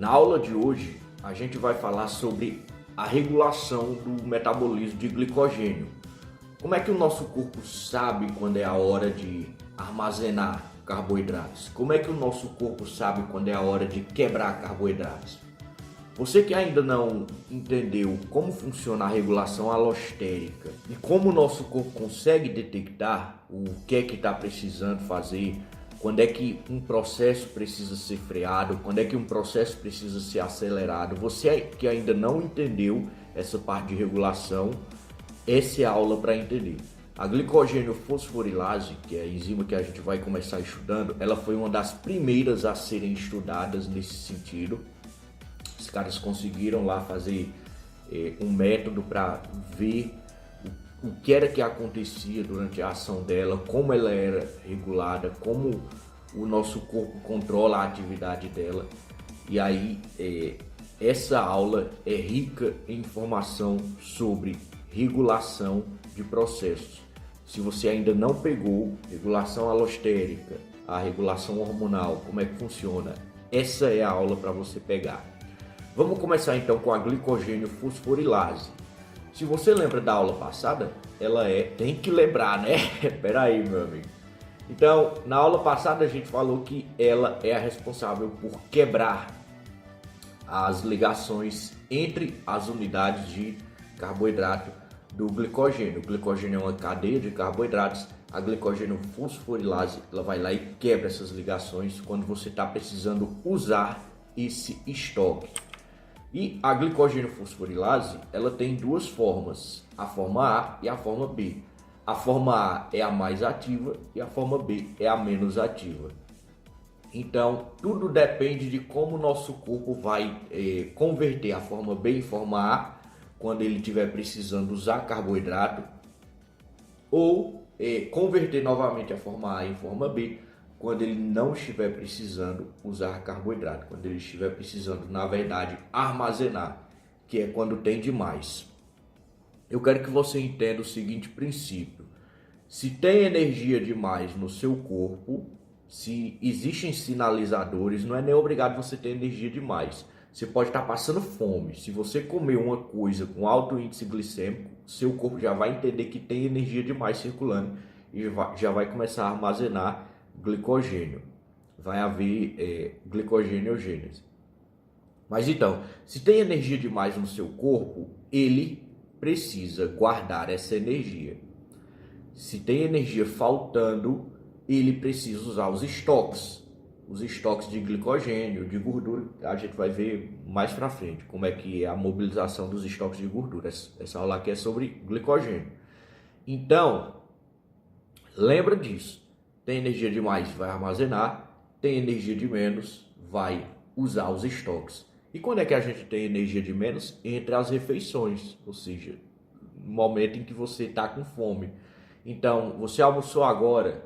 Na aula de hoje, a gente vai falar sobre a regulação do metabolismo de glicogênio. Como é que o nosso corpo sabe quando é a hora de armazenar carboidratos? Como é que o nosso corpo sabe quando é a hora de quebrar carboidratos? Você que ainda não entendeu como funciona a regulação alostérica e como o nosso corpo consegue detectar o que é que está precisando fazer, quando é que um processo precisa ser freado, quando é que um processo precisa ser acelerado, você que ainda não entendeu essa parte de regulação, essa é a aula para entender. A glicogênio fosforilase, que é a enzima que a gente vai começar estudando, ela foi uma das primeiras a serem estudadas nesse sentido. Os caras conseguiram lá fazer um método para ver o que era que acontecia durante a ação dela, como ela era regulada, como o nosso corpo controla a atividade dela. E aí essa aula é rica em informação sobre regulação de processos. Se você ainda não pegou regulação alostérica, a regulação hormonal, como é que funciona, essa é a aula para você pegar. Vamos começar então com a glicogênio fosforilase. Se você lembra da aula passada, tem que lembrar, né? Pera aí, meu amigo. Então, na aula passada a gente falou que ela é a responsável por quebrar as ligações entre as unidades de carboidrato do glicogênio. O glicogênio é uma cadeia de carboidratos. A glicogênio fosforilase, ela vai lá e quebra essas ligações quando você está precisando usar esse estoque. E a glicogênio fosforilase, ela tem duas formas, a forma A e a forma B. A forma A é a mais ativa e a forma B é a menos ativa. Então, tudo depende de como o nosso corpo vai converter a forma B em forma A, quando ele estiver precisando usar carboidrato, ou converter novamente a forma A em forma B, quando ele não estiver precisando usar carboidrato, quando ele estiver precisando, na verdade, armazenar, que é quando tem demais. Eu quero que você entenda o seguinte princípio: se tem energia demais no seu corpo, se existem sinalizadores, não é nem obrigado você ter energia demais. Você pode estar passando fome. Se você comer uma coisa com alto índice glicêmico, seu corpo já vai entender que tem energia demais circulando e já vai começar a armazenar glicogênio. Vai haver glicogêniogênese. Mas então, se tem energia demais no seu corpo, ele precisa guardar essa energia. Se tem energia faltando, ele precisa usar os estoques de glicogênio, de gordura. A gente vai ver mais para frente como é que é a mobilização dos estoques de gordura. Essa aula aqui é sobre glicogênio. Então, lembra disso. Tem energia demais, vai armazenar. Tem energia de menos, vai usar os estoques. E quando é que a gente tem energia de menos? Entre as refeições, ou seja, no momento em que você está com fome. Então, você almoçou agora,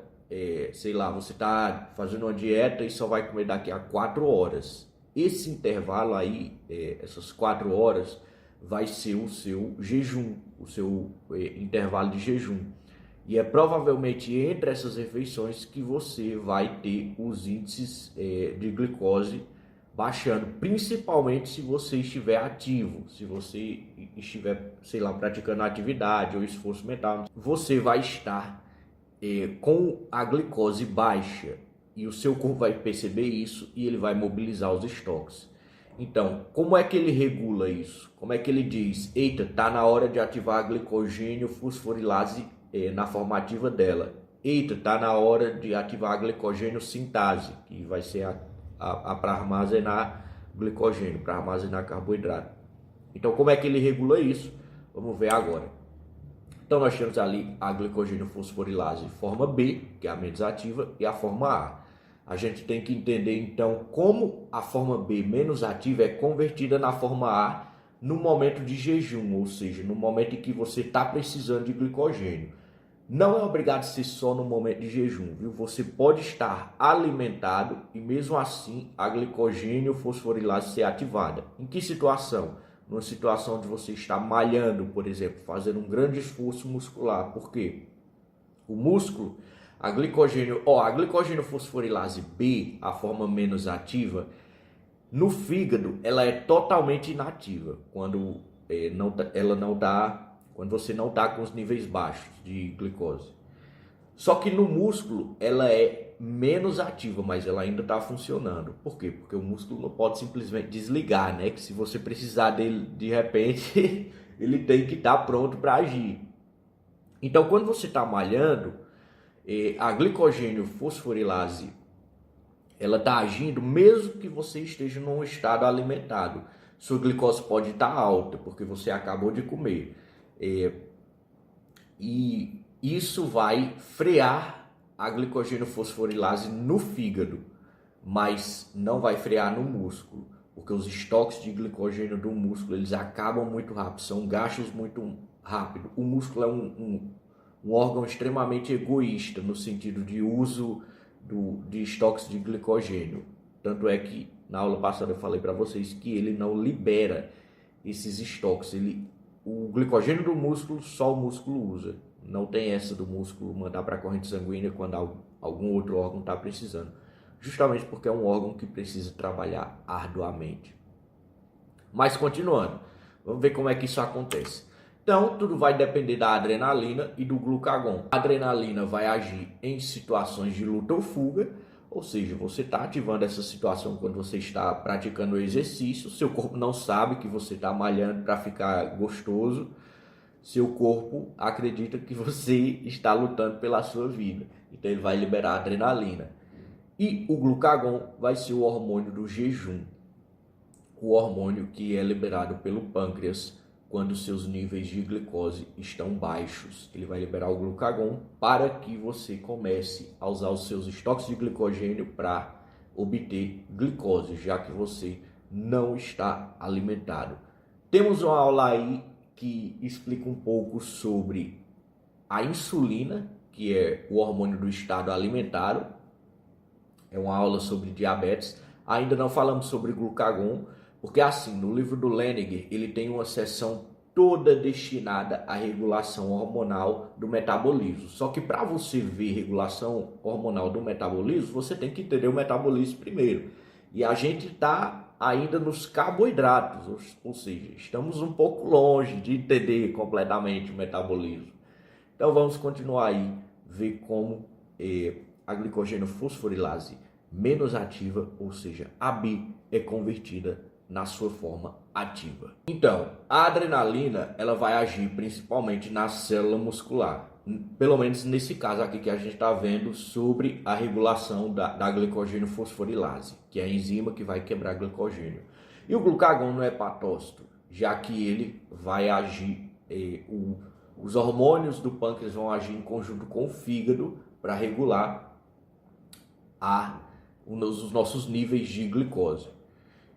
sei lá, você está fazendo uma dieta e só vai comer daqui a 4 horas. Esse intervalo aí, essas 4 horas, vai ser o seu jejum, o seu intervalo de jejum. E é provavelmente entre essas refeições que você vai ter os índices de glicose baixando, principalmente se você estiver ativo, se você estiver, sei lá, praticando atividade ou esforço mental, você vai estar com a glicose baixa e o seu corpo vai perceber isso e ele vai mobilizar os estoques. Então, como é que ele regula isso? Como é que ele diz, eita, tá na hora de ativar a glicogênio fosforilase na formativa dela. Eita, tá na hora de ativar a glicogênio sintase, que vai ser para armazenar glicogênio, para armazenar carboidrato. Então, como é que ele regula isso? Vamos ver agora. Então, nós temos ali a glicogênio fosforilase forma B, que é a menos ativa, e a forma A. A gente tem que entender, então, como a forma B menos ativa é convertida na forma A no momento de jejum, ou seja, no momento em que você está precisando de glicogênio. Não é obrigado a ser só no momento de jejum, viu? Você pode estar alimentado e mesmo assim a glicogênio fosforilase ser ativada. Em que situação? Numa situação de você estar malhando, por exemplo, fazendo um grande esforço muscular. Por quê? O músculo, a glicogênio fosforilase B, a forma menos ativa, No fígado, ela é totalmente inativa quando quando você não está com os níveis baixos de glicose. Só que no músculo ela é menos ativa, mas ela ainda está funcionando. Por quê? Porque o músculo não pode simplesmente desligar, né? Que se você precisar dele de repente, ele tem que estar pronto para agir. Então, quando você está malhando, a glicogênio fosforilase ela está agindo mesmo que você esteja num estado alimentado. Sua glicose pode estar alta porque você acabou de comer. E isso vai frear a glicogênio fosforilase no fígado, mas não vai frear no músculo, porque os estoques de glicogênio do músculo eles acabam muito rápido, são gastos muito rápido. O músculo é um órgão extremamente egoísta no sentido de uso de estoques de glicogênio. Tanto é que na aula passada eu falei para vocês que ele não libera esses estoques. O glicogênio do músculo só o músculo usa. Não tem essa do músculo mandar para a corrente sanguínea quando algum outro órgão está precisando. Justamente porque é um órgão que precisa trabalhar arduamente. Mas continuando, vamos ver como é que isso acontece. Então, tudo vai depender da adrenalina e do glucagon. A adrenalina vai agir em situações de luta ou fuga, ou seja, você está ativando essa situação quando você está praticando o exercício, seu corpo não sabe que você está malhando para ficar gostoso, seu corpo acredita que você está lutando pela sua vida, então ele vai liberar a adrenalina. E o glucagon vai ser o hormônio do jejum, o hormônio que é liberado pelo pâncreas quando seus níveis de glicose estão baixos. Ele vai liberar o glucagon para que você comece a usar os seus estoques de glicogênio para obter glicose, já que você não está alimentado. Temos uma aula aí que explica um pouco sobre a insulina, que é o hormônio do estado alimentar. É uma aula sobre diabetes. Ainda não falamos sobre glucagon, porque assim, no livro do Leniger, ele tem uma seção toda destinada à regulação hormonal do metabolismo. Só que para você ver regulação hormonal do metabolismo, você tem que entender o metabolismo primeiro. E a gente está ainda nos carboidratos, ou seja, estamos um pouco longe de entender completamente o metabolismo. Então vamos continuar aí, ver como a glicogênio fosforilase menos ativa, ou seja, a B é convertida na sua forma ativa. Então, a adrenalina ela vai agir principalmente na célula muscular, pelo menos nesse caso aqui que a gente está vendo sobre a regulação da glicogênio fosforilase, que é a enzima que vai quebrar glicogênio. E o glucagon no hepatócito, já que ele vai agir, os hormônios do pâncreas vão agir em conjunto com o fígado para regular os nossos níveis de glicose.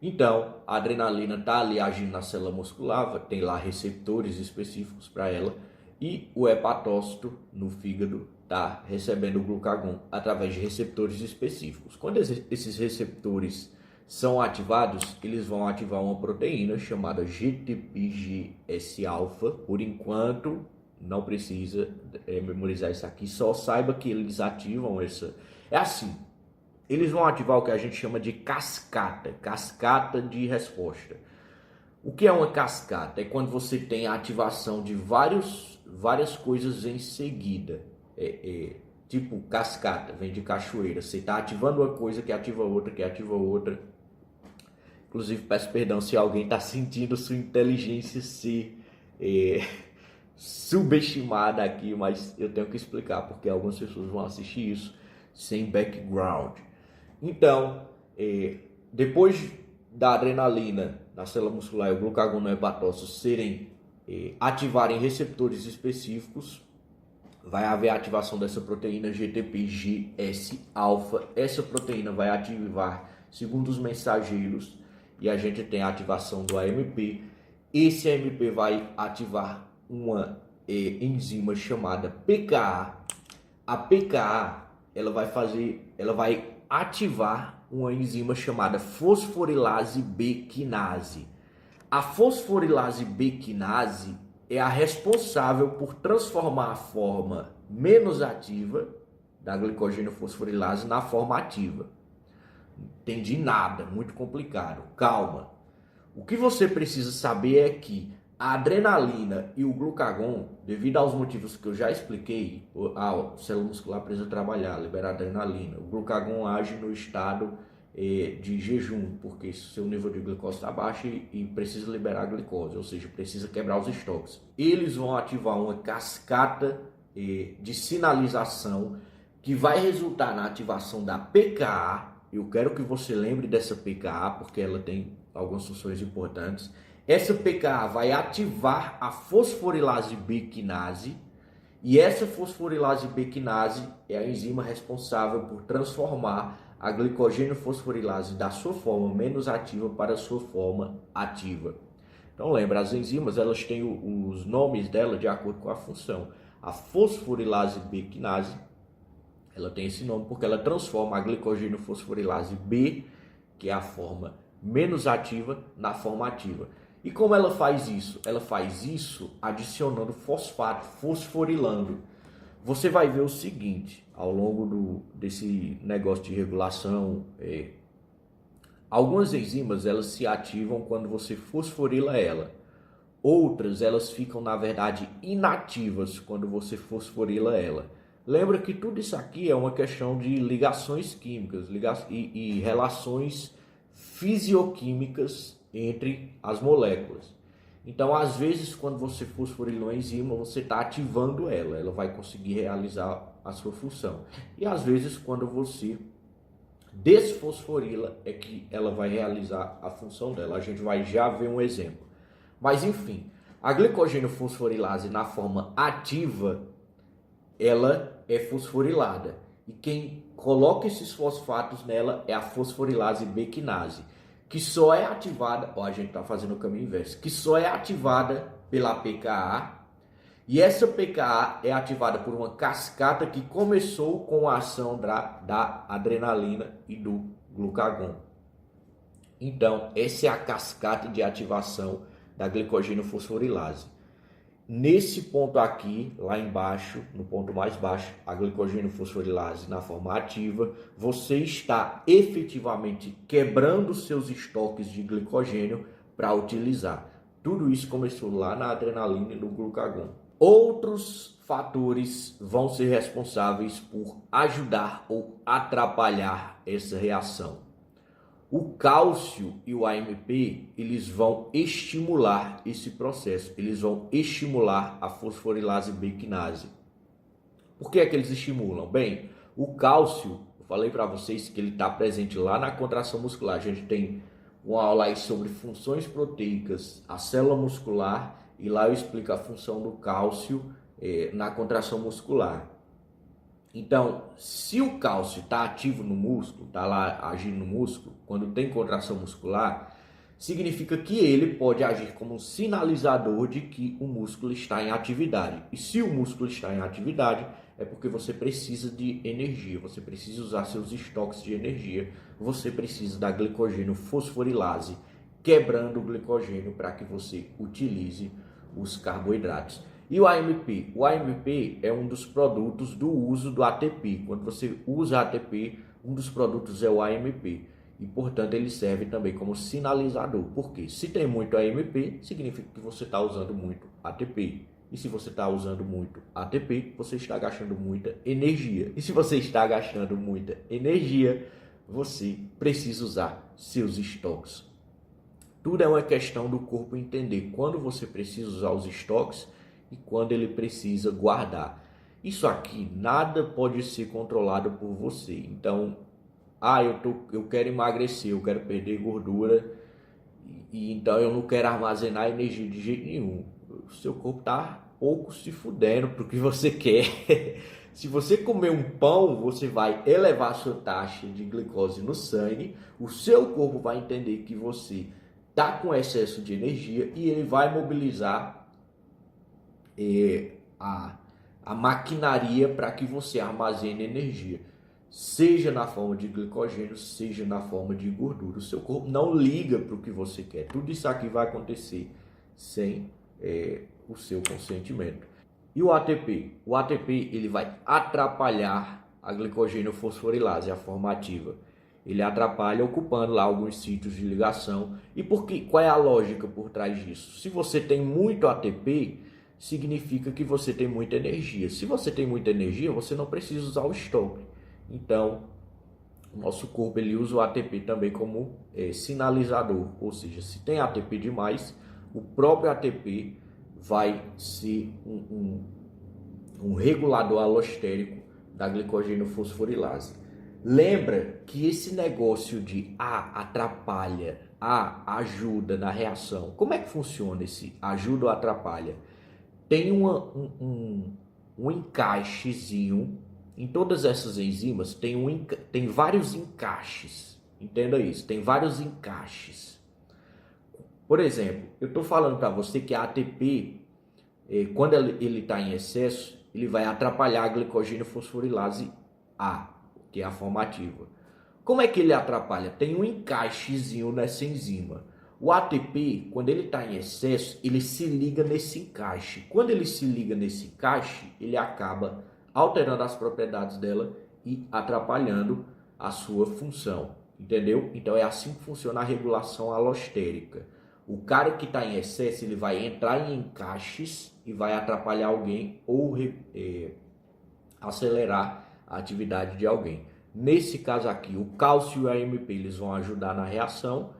Então, a adrenalina está ali agindo na célula muscular, tem lá receptores específicos para ela, e o hepatócito no fígado está recebendo o glucagon através de receptores específicos. Quando esses receptores são ativados, eles vão ativar uma proteína chamada GTPGS-alfa. Por enquanto, não precisa memorizar isso aqui, só saiba que eles ativam essa... É assim, eles vão ativar o que a gente chama de cascata de resposta. O que é uma cascata? É quando você tem a ativação de várias coisas em seguida. Tipo cascata, vem de cachoeira. Você está ativando uma coisa que ativa outra, que ativa outra. Inclusive, peço perdão se alguém está sentindo sua inteligência ser subestimada aqui, mas eu tenho que explicar, porque algumas pessoas vão assistir isso sem background. Então, depois da adrenalina na célula muscular e o glucagon no hepatócito ativarem receptores específicos, vai haver a ativação dessa proteína GTPGS-alfa. Essa proteína vai ativar, segundo os mensageiros, e a gente tem a ativação do AMP. Esse AMP vai ativar uma enzima chamada PKA. A PKA, ela vai ativar uma enzima chamada fosforilase B quinase. A fosforilase B quinase é a responsável por transformar a forma menos ativa da glicogênio fosforilase na forma ativa. Entendi nada, muito complicado. Calma. O que você precisa saber é que a adrenalina e o glucagon, devido aos motivos que eu já expliquei, a célula muscular precisa trabalhar, liberar adrenalina. O glucagon age no estado de jejum, porque seu nível de glicose está baixo e precisa liberar a glicose, ou seja, precisa quebrar os estoques. Eles vão ativar uma cascata de sinalização que vai resultar na ativação da PKA. Eu quero que você lembre dessa PKA, porque ela tem algumas funções importantes. Essa PKA vai ativar a fosforilase B quinase, e essa fosforilase B quinase é a enzima responsável por transformar a glicogênio fosforilase da sua forma menos ativa para a sua forma ativa. Então lembra, as enzimas elas têm os nomes dela de acordo com a função. A fosforilase B quinase, ela tem esse nome porque ela transforma a glicogênio fosforilase B, que é a forma menos ativa, na forma ativa. E como ela faz isso? Ela faz isso adicionando fosfato, fosforilando. Você vai ver o seguinte, ao longo desse negócio de regulação, algumas enzimas elas se ativam quando você fosforila ela. Outras elas ficam, na verdade, inativas quando você fosforila ela. Lembra que tudo isso aqui é uma questão de ligações químicas e relações fisioquímicas entre as moléculas. Então, às vezes, quando você fosforila uma enzima, você está ativando ela vai conseguir realizar a sua função. E às vezes, quando você desfosforila, é que ela vai realizar a função dela. A gente vai já ver um exemplo. Mas, enfim, a glicogênio fosforilase na forma ativa, ela é fosforilada. E quem coloca esses fosfatos nela é a fosforilase B quinase, que só é ativada, a gente está fazendo o caminho inverso, que só é ativada pela PKA, e essa PKA é ativada por uma cascata que começou com a ação da adrenalina e do glucagon. Então, essa é a cascata de ativação da glicogênio fosforilase. Nesse ponto aqui, lá embaixo, no ponto mais baixo, a glicogênio fosforilase na forma ativa, você está efetivamente quebrando seus estoques de glicogênio para utilizar. Tudo isso começou lá na adrenalina e no glucagon. Outros fatores vão ser responsáveis por ajudar ou atrapalhar essa reação. O cálcio e o AMP, eles vão estimular esse processo, eles vão estimular a fosforilase B quinase. Por que é que eles estimulam? Bem, o cálcio, eu falei para vocês que ele está presente lá na contração muscular. A gente tem uma aula aí sobre funções proteicas, a célula muscular, e lá eu explico a função do cálcio na contração muscular. Então, se o cálcio está ativo no músculo, está lá agindo no músculo, quando tem contração muscular, significa que ele pode agir como um sinalizador de que o músculo está em atividade. E se o músculo está em atividade, é porque você precisa de energia, você precisa usar seus estoques de energia, você precisa da glicogênio fosforilase, quebrando o glicogênio para que você utilize os carboidratos. E o AMP? O AMP é um dos produtos do uso do ATP. Quando você usa ATP, um dos produtos é o AMP. E, portanto, ele serve também como sinalizador. Por quê? Se tem muito AMP, significa que você está usando muito ATP. E se você está usando muito ATP, você está gastando muita energia. E se você está gastando muita energia, você precisa usar seus estoques. Tudo é uma questão do corpo entender quando você precisa usar os estoques e quando ele precisa guardar. Isso aqui, nada pode ser controlado por você. Então, eu quero emagrecer, eu quero perder gordura, e então eu não quero armazenar energia de jeito nenhum. O seu corpo está pouco se fudendo para o que você quer. Se você comer um pão, você vai elevar a sua taxa de glicose no sangue, o seu corpo vai entender que você está com excesso de energia e ele vai mobilizar a maquinaria para que você armazene energia, seja na forma de glicogênio, seja na forma de gordura. O seu corpo não liga para o que você quer. Tudo isso aqui vai acontecer sem o seu consentimento. E o ATP? O ATP ele vai atrapalhar a glicogênio fosforilase, a forma ativa. Ele atrapalha ocupando lá alguns sítios de ligação. E qual é a lógica por trás disso? Se você tem muito ATP, significa que você tem muita energia. Se você tem muita energia, você não precisa usar o estoque. Então, o nosso corpo ele usa o ATP também como sinalizador. Ou seja, se tem ATP demais, o próprio ATP vai ser um regulador alostérico da glicogênio fosforilase. Lembra que esse negócio de atrapalha, ajuda na reação. Como é que funciona esse ajuda ou atrapalha? Tem um encaixezinho em todas essas enzimas, tem vários encaixes. Entenda isso, tem vários encaixes. Por exemplo, eu estou falando para você que a ATP, quando ele está em excesso, ele vai atrapalhar a glicogênio fosforilase A, que é a formativa. Como é que ele atrapalha? Tem um encaixezinho nessa enzima. O ATP, quando ele está em excesso, ele se liga nesse encaixe. Quando ele se liga nesse encaixe, ele acaba alterando as propriedades dela e atrapalhando a sua função. Entendeu? Então é assim que funciona a regulação alostérica. O cara que está em excesso, ele vai entrar em encaixes e vai atrapalhar alguém ou acelerar a atividade de alguém. Nesse caso aqui, o cálcio e o AMP eles vão ajudar na reação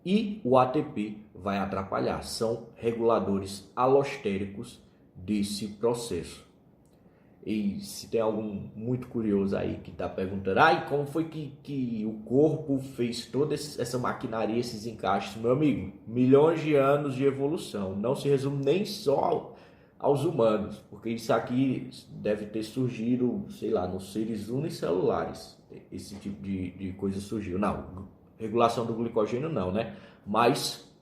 e o ATP vai atrapalhar. São reguladores alostéricos desse processo. E se tem algum muito curioso aí que está perguntando, como foi que o corpo fez toda essa maquinaria, esses encaixes? Meu amigo, milhões de anos de evolução. Não se resume nem só aos humanos, porque isso aqui deve ter surgido, sei lá, nos seres unicelulares. Esse tipo de coisa surgiu. Não, regulação do glicogênio não, né? Mas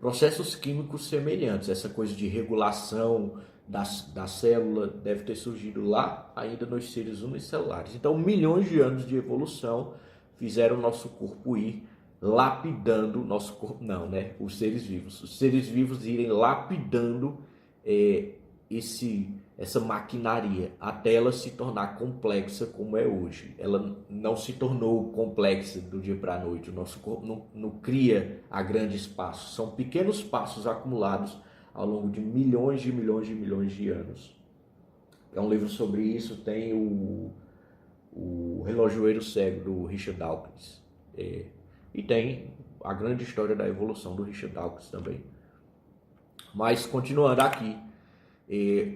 processos químicos semelhantes, essa coisa de regulação da célula deve ter surgido lá ainda nos seres unicelulares. Então, milhões de anos de evolução fizeram o nosso corpo ir lapidando, nosso corpo não, né? Os seres vivos irem lapidando essa maquinaria até ela se tornar complexa como é hoje. Ela não se tornou complexa do dia para a noite. O nosso corpo não cria a grandes passos. São pequenos passos acumulados ao longo de milhões de anos. É um livro sobre isso, tem o Relojoeiro Cego, do Richard Dawkins. E tem a grande história da evolução do Richard Dawkins também. Mas, continuando aqui,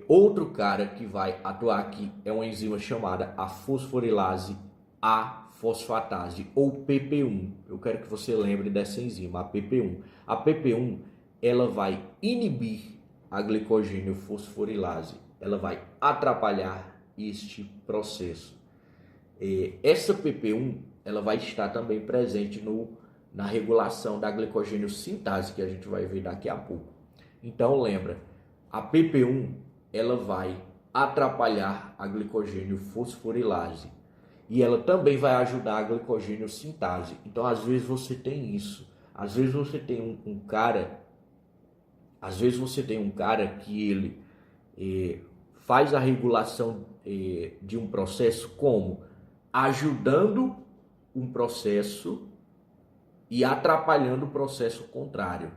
outro cara que vai atuar aqui é uma enzima chamada a fosforilase A-fosfatase, ou PP1. Eu quero que você lembre dessa enzima, a PP1. A PP1, ela vai inibir a glicogênio fosforilase, ela vai atrapalhar este processo. Essa PP1, ela vai estar também presente na regulação da glicogênio sintase, que a gente vai ver daqui a pouco. Então lembra, a PP1, ela vai atrapalhar a glicogênio fosforilase e ela também vai ajudar a glicogênio sintase. Então às vezes você tem isso, às vezes você tem um cara que ele faz a regulação de um processo como ajudando um processo e atrapalhando o processo contrário.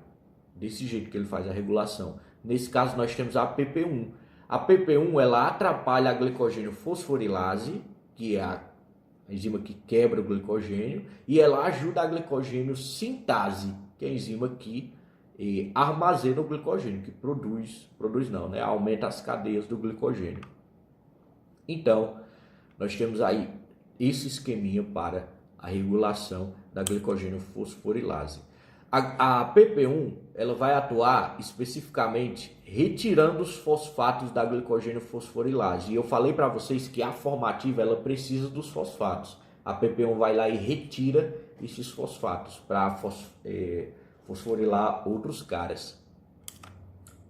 Desse jeito que ele faz a regulação. Nesse caso nós temos a PP1. A PP1 ela atrapalha a glicogênio fosforilase, que é a enzima que quebra o glicogênio, e ela ajuda a glicogênio sintase, que é a enzima que armazena o glicogênio, que aumenta as cadeias do glicogênio. Então, nós temos aí esse esqueminha para a regulação da glicogênio fosforilase. A PP1 ela vai atuar especificamente retirando os fosfatos da glicogênio fosforilase. E eu falei para vocês que a formativa ela precisa dos fosfatos. A PP1 vai lá e retira esses fosfatos para fosforilar outros caras.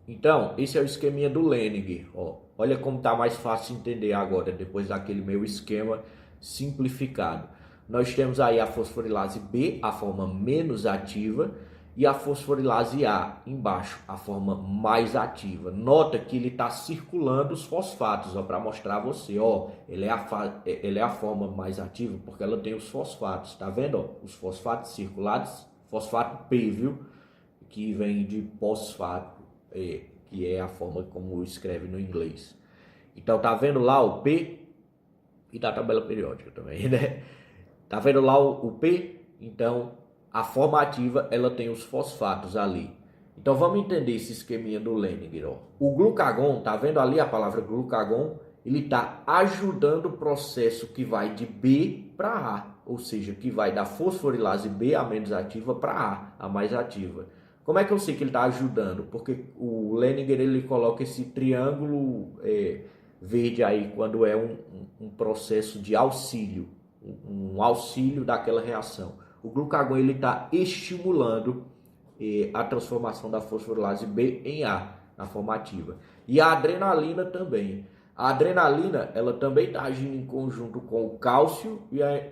Então, esse é o esqueminha do Lehninger. Olha como está mais fácil de entender agora, depois daquele meu esquema simplificado. Nós temos aí a fosforilase B, a forma menos ativa, e a fosforilase A embaixo, a forma mais ativa. Nota que ele está circulando os fosfatos, para mostrar a você, ele é a forma mais ativa porque ela tem os fosfatos, tá vendo? Os fosfatos circulados, fosfato P, viu? Que vem de fosfato, que é a forma como escreve no inglês. Então tá vendo lá o P e da tabela periódica também, né? Tá vendo lá o P? Então a forma ativa, ela tem os fosfatos ali. Então vamos entender esse esqueminha do Lehninger, O glucagon, tá vendo ali a palavra glucagon? Ele está ajudando o processo que vai de B para A, ou seja, que vai da fosforilase B, a menos ativa, para A mais ativa. Como é que eu sei que ele está ajudando? Porque o Lehninger ele coloca esse triângulo verde aí quando é um processo de auxílio, um auxílio daquela reação. O glucagon ele está estimulando a transformação da fosforilase B em A, na forma ativa. E a adrenalina também. A adrenalina ela também está agindo em conjunto com o cálcio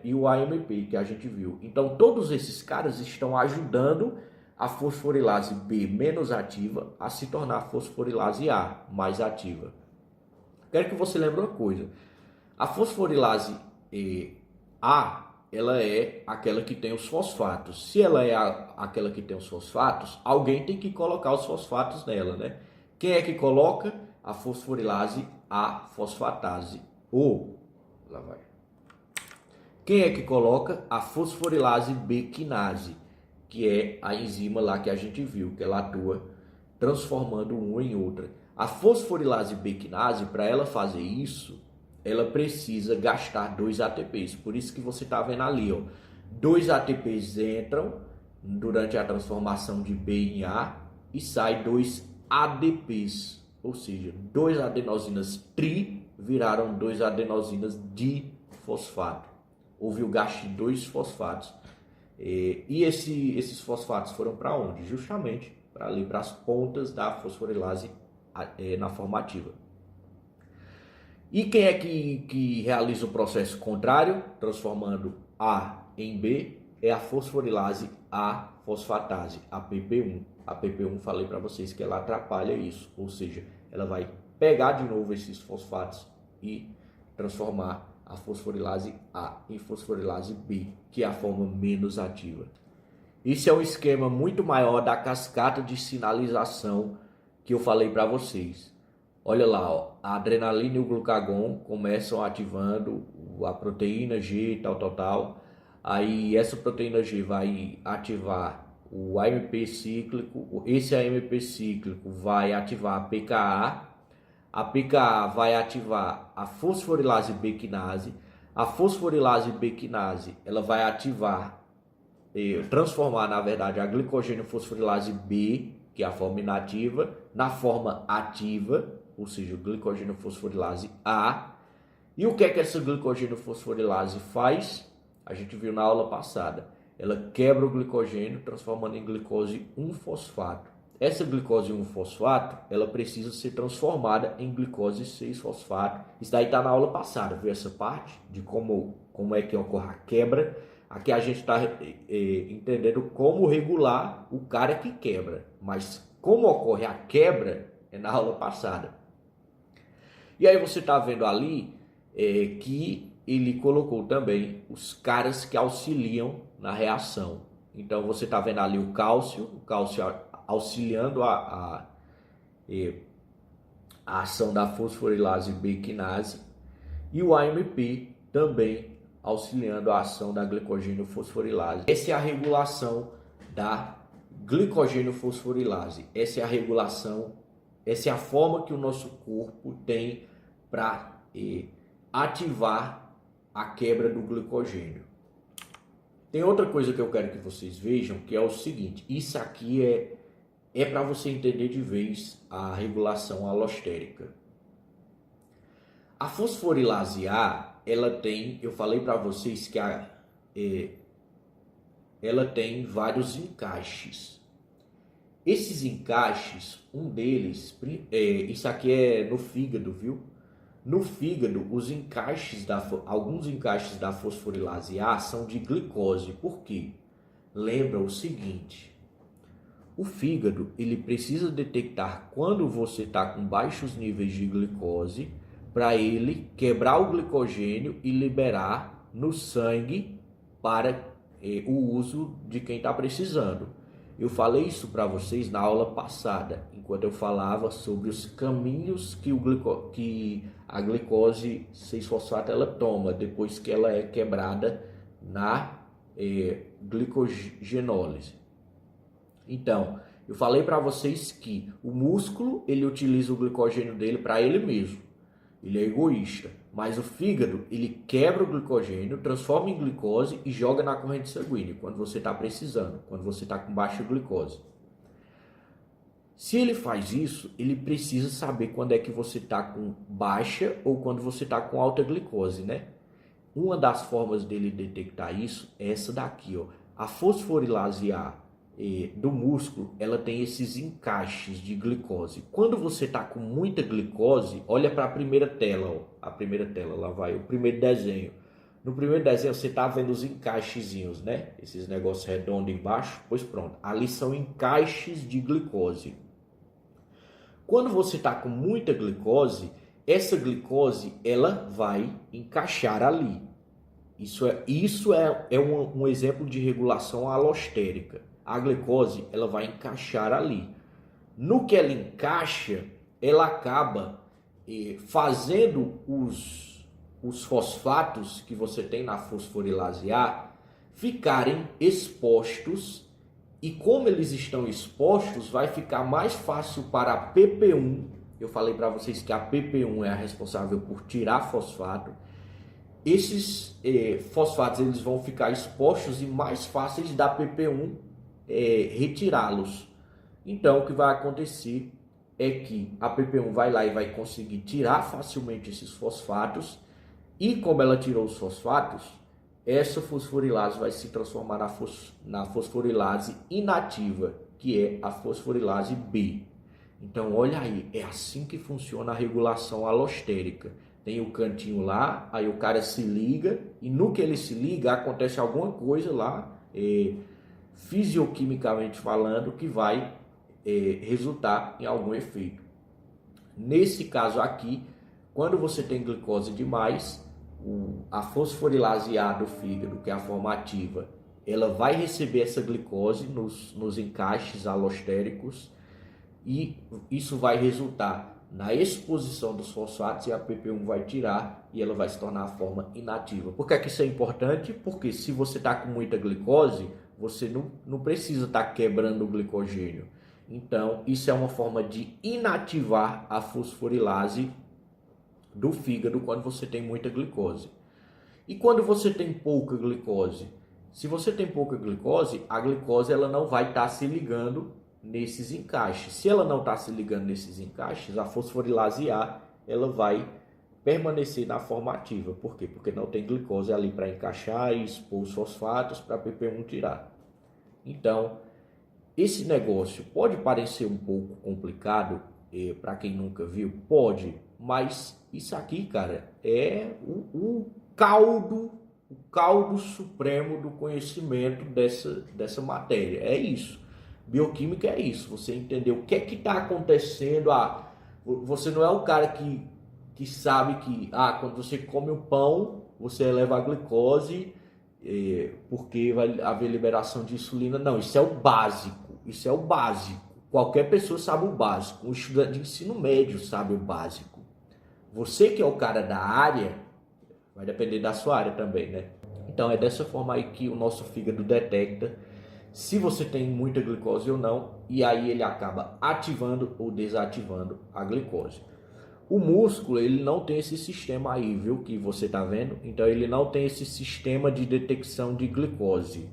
e o AMP, que a gente viu. Então todos esses caras estão ajudando a fosforilase B menos ativa a se tornar a fosforilase A mais ativa. Quero que você lembre uma coisa. A fosforilase A, ela é aquela que tem os fosfatos. Se ela é aquela que tem os fosfatos, alguém tem que colocar os fosfatos nela, né? Quem é que coloca? A fosforilase A fosfatase. Lá vai. Quem é que coloca? A fosforilase B quinase, que é a enzima lá que a gente viu, que ela atua transformando uma em outra. A fosforilase B quinase, para ela fazer isso, ela precisa gastar 2 ATPs. Por isso que você está vendo ali, 2 ATPs entram durante a transformação de B em A e sai 2 ADPs, ou seja, 2 adenosinas tri viraram 2 adenosinas difosfato. Houve o gasto de 2 fosfatos. E esses fosfatos foram para onde? Justamente para ali, para as pontas da fosforilase na forma ativa. E quem é que realiza o processo contrário, transformando A em B, é a fosforilase A fosfatase, a PP1. A PP1 falei para vocês que ela atrapalha isso, ou seja, ela vai pegar de novo esses fosfatos e transformar a fosforilase A em fosforilase B, que é a forma menos ativa. Isso é um esquema muito maior da cascata de sinalização que eu falei para vocês. Olha lá, a adrenalina e o glucagon começam ativando a proteína G, tal. Aí essa proteína G vai ativar o AMP cíclico, esse AMP cíclico vai ativar a PKA. A PKA vai ativar a fosforilase B quinase. A fosforilase B quinase, ela vai ativar, transformar, na verdade, a glicogênio fosforilase B, que é a forma inativa, na forma ativa, ou seja, o glicogênio fosforilase A. E o que é que essa glicogênio fosforilase faz? A gente viu na aula passada. Ela quebra o glicogênio, transformando em glicose 1-fosfato. Essa glicose 1-fosfato, ela precisa ser transformada em glicose 6-fosfato. Isso daí está na aula passada, viu essa parte de como é que ocorre a quebra. Aqui a gente está entendendo como regular o cara que quebra, mas como ocorre a quebra é na aula passada. E aí você está vendo ali que ele colocou também os caras que auxiliam na reação. Então você está vendo ali o cálcio auxiliando a ação da fosforilase B quinase e o AMP também auxiliando a ação da glicogênio fosforilase. Essa é a regulação da glicogênio fosforilase. Essa é a regulação, essa é a forma que o nosso corpo tem para ativar a quebra do glicogênio. Tem outra coisa que eu quero que vocês vejam, que é o seguinte, isso aqui é para você entender de vez a regulação alostérica. A fosforilase A, ela tem, eu falei para vocês que ela tem vários encaixes. Esses encaixes, um deles, isso aqui é no fígado, viu? No fígado, alguns encaixes da fosforilase A são de glicose. Por quê? Lembra o seguinte, O fígado, ele precisa detectar quando você está com baixos níveis de glicose para ele quebrar o glicogênio e liberar no sangue para o uso de quem está precisando. Eu falei isso para vocês na aula passada, enquanto eu falava sobre os caminhos que a glicose 6-fosfato ela toma depois que ela é quebrada na glicogenólise. Então, eu falei para vocês que o músculo ele utiliza o glicogênio dele para ele mesmo. Ele é egoísta, mas o fígado ele quebra o glicogênio, transforma em glicose e joga na corrente sanguínea quando você está precisando, quando você está com baixa glicose. Se ele faz isso, ele precisa saber quando é que você está com baixa ou quando você está com alta glicose, né? Uma das formas dele detectar isso é essa daqui, ó. A fosforilase A do músculo, ela tem esses encaixes de glicose. Quando você está com muita glicose, olha para a primeira tela, ó. A primeira tela, lá vai o primeiro desenho. No primeiro desenho você está vendo os encaixezinhos, né? Esses negócios redondos embaixo, pois pronto. Ali são encaixes de glicose. Quando você está com muita glicose, essa glicose ela vai encaixar ali. Isso é um exemplo de regulação alostérica. A glicose ela vai encaixar ali. No que ela encaixa, ela acaba fazendo os fosfatos que você tem na fosforilase A ficarem expostos, e como eles estão expostos, vai ficar mais fácil para a PP1. Eu falei para vocês que a PP1 é a responsável por tirar fosfato. Esses fosfatos eles vão ficar expostos e mais fáceis da PP1 retirá-los. Então o que vai acontecer é que a PP1 vai lá e vai conseguir tirar facilmente esses fosfatos, e como ela tirou os fosfatos, essa fosforilase vai se transformar na fosforilase inativa, que é a fosforilase B. Então olha aí, é assim que funciona a regulação alostérica. Tem o cantinho lá, aí o cara se liga, e no que ele se liga acontece alguma coisa lá, fisioquimicamente falando, que vai resultar em algum efeito. Nesse caso aqui, quando você tem glicose demais, a fosforilase A do fígado, que é a forma ativa, ela vai receber essa glicose nos encaixes alostéricos, e isso vai resultar na exposição dos fosfatos, e a PP1 vai tirar e ela vai se tornar a forma inativa. Por que isso é importante? Porque se você está com muita glicose, você não precisa estar quebrando o glicogênio. Então, isso é uma forma de inativar a fosforilase do fígado quando você tem muita glicose. E quando você tem pouca glicose? Se você tem pouca glicose, a glicose ela não vai estar se ligando nesses encaixes. Se ela não está se ligando nesses encaixes, a fosforilase A ela vai permanecer na forma ativa. Por quê? Porque não tem glicose ali para encaixar e expor os fosfatos para a PP1 tirar. Então, esse negócio pode parecer um pouco complicado para quem nunca viu, pode, mas isso aqui, cara, é o caldo supremo do conhecimento dessa matéria. É isso. Bioquímica é isso. Você entender o que é que está acontecendo. Você não é o cara que sabe que quando você come o pão, você eleva a glicose porque vai haver liberação de insulina. Não, isso é o básico. Isso é o básico. Qualquer pessoa sabe o básico. Um estudante de ensino médio sabe o básico. Você que é o cara da área, vai depender da sua área também, né? Então é dessa forma aí que o nosso fígado detecta se você tem muita glicose ou não, e aí ele acaba ativando ou desativando a glicose. O músculo, ele não tem esse sistema aí, viu, que você tá vendo? Então ele não tem esse sistema de detecção de glicose.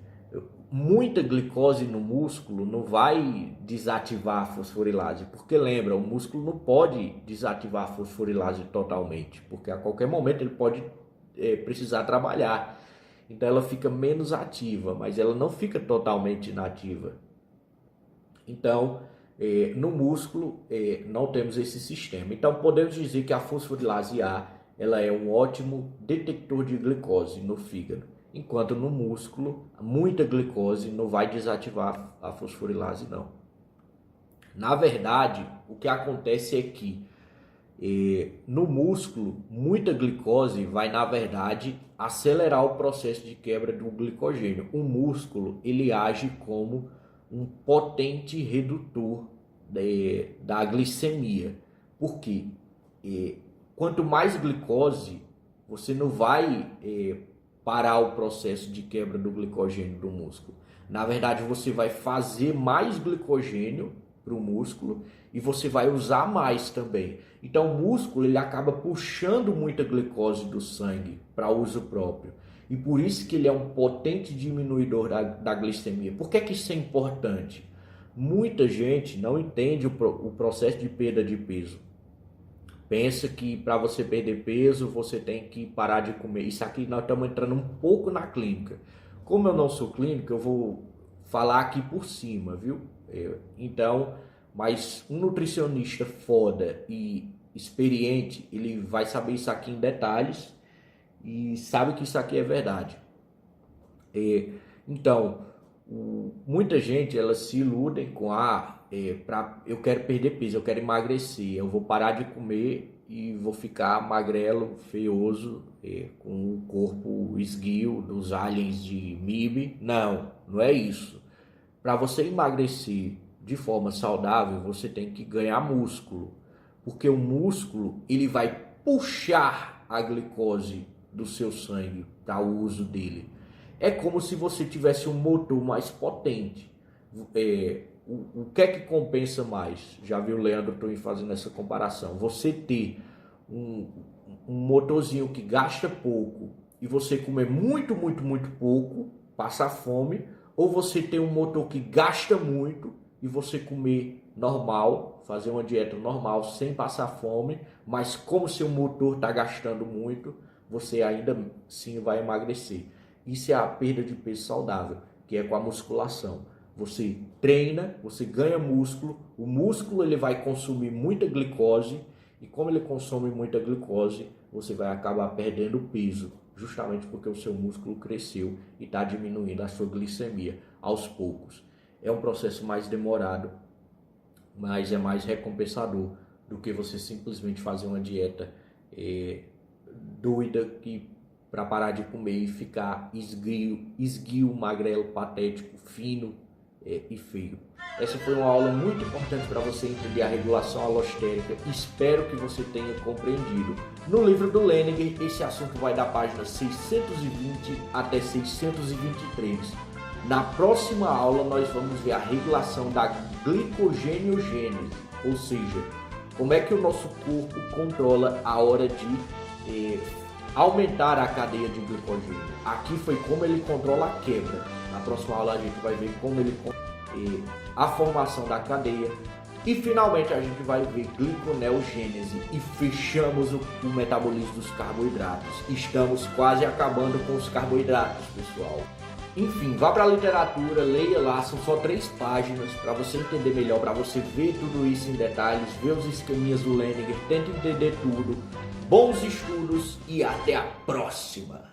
Muita glicose no músculo não vai desativar a fosforilase, porque lembra, o músculo não pode desativar a fosforilase totalmente, porque a qualquer momento ele pode precisar trabalhar. Então ela fica menos ativa, mas ela não fica totalmente inativa. Então, no músculo não temos esse sistema. Então podemos dizer que a fosforilase A ela é um ótimo detector de glicose no fígado, enquanto no músculo muita glicose não vai desativar a fosforilase não. Na verdade, o que acontece é que no músculo, muita glicose vai, na verdade, acelerar o processo de quebra do glicogênio. O músculo, ele age como um potente redutor da glicemia. Por quê? Quanto mais glicose, você não vai parar o processo de quebra do glicogênio do músculo. Na verdade, você vai fazer mais glicogênio para o músculo e você vai usar mais também. Então, o músculo ele acaba puxando muita glicose do sangue para uso próprio. E por isso que ele é um potente diminuidor da glicemia. Por que isso é importante? Muita gente não entende o processo de perda de peso. Pensa que para você perder peso, você tem que parar de comer. Isso aqui nós estamos entrando um pouco na clínica. Como eu não sou clínico, eu vou falar aqui por cima, viu? Então, mas um nutricionista foda e experiente, ele vai saber isso aqui em detalhes e sabe que isso aqui é verdade. Então, muita gente, elas se iludem com eu quero perder peso, eu quero emagrecer, eu vou parar de comer e vou ficar magrelo, feioso, com o corpo esguio dos aliens de MIB. Não, não é isso. Para você emagrecer de forma saudável, você tem que ganhar músculo, porque o músculo ele vai puxar a glicose do seu sangue para o uso dele. É como se você tivesse um motor mais potente. O que é que compensa mais? Já viu o Leandro Twin fazendo essa comparação? Você ter um motorzinho que gasta pouco e você comer muito, muito, muito pouco, passar fome, ou você ter um motor que gasta muito e você comer normal, fazer uma dieta normal sem passar fome, mas como seu motor está gastando muito, você ainda sim vai emagrecer. Isso é a perda de peso saudável, que é com a musculação. Você treina, você ganha músculo, o músculo ele vai consumir muita glicose e como ele consome muita glicose, você vai acabar perdendo peso, justamente porque o seu músculo cresceu e está diminuindo a sua glicemia aos poucos. É um processo mais demorado, mas é mais recompensador do que você simplesmente fazer uma dieta doida para parar de comer e ficar esguio, magrelo, patético, fino e feio. Essa foi uma aula muito importante para você entender a regulação alostérica. Espero que você tenha compreendido. No livro do Leninger, esse assunto vai da página 620 até 623. Na próxima aula, nós vamos ver a regulação da glicogeniogênese, ou seja, como é que o nosso corpo controla a hora de aumentar a cadeia de glicogênio. Aqui foi como ele controla a quebra. Na próxima aula a gente vai ver como ele controla a formação da cadeia. E finalmente a gente vai ver gliconeogênese e fechamos o metabolismo dos carboidratos. Estamos quase acabando com os carboidratos, pessoal. Enfim, vá para a literatura, leia lá, são só 3 páginas para você entender melhor, para você ver tudo isso em detalhes, ver os esqueminhas do Leninger, tenta entender tudo. Bons estudos e até a próxima!